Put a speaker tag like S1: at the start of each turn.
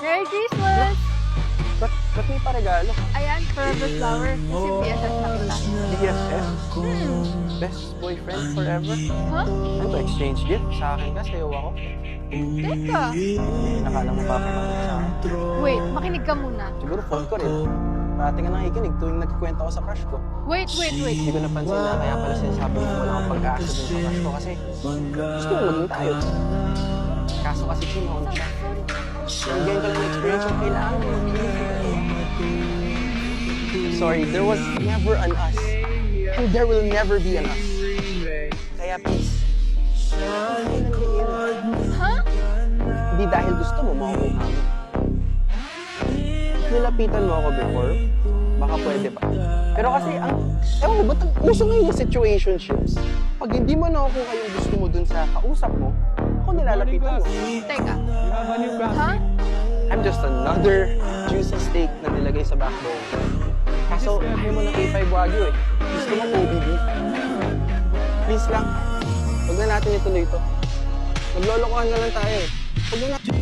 S1: Merry Christmas!
S2: Ba't may paregalo?
S1: Ayan, forever flower. Kasi BSS na kita.
S2: BFF? Best boyfriend forever?
S1: Ha?
S2: Ano to, exchange gift? Sa akin ka, sa'yo ako?
S1: Teka.
S2: Nakala mo papamahal ka sa akin.
S1: Wait, makinig ka muna.
S2: Siguro phone ko rin. Parati ka nakikinig tuwing nagkikwento ako sa crush ko.
S1: Wait.
S2: Hindi ko napansin na kaya pala sinasabi mo wala akong pag-asa dun sa crush ko kasi gusto mo maging tayo. Kaso kasi pinahon siya. Hanggang ko lang na-experience yung kailangan mo. Sorry, there was never an us. And there will never be an us. Kaya please,
S1: Ha?
S2: hindi dahil gusto mo makukuha mo. Nilapitan mo ako before, baka pwede pa. Pero kasi ewan ko, ba't ang uso ngayon yung situationships? Pag hindi mo nakukuha yung gusto mo dun sa kausap mo, ako nilalapitan mo.
S1: Teka. Ha?
S2: I'm just another juicy steak na nilagay sa backbone. Kaso, ayaw mo ng A5 Wagyu eh. Gusto mo Kobe beef. Please lang, huwag na natin ituloy ito. Maglolokohan na lang tayo eh. Huwag na natin.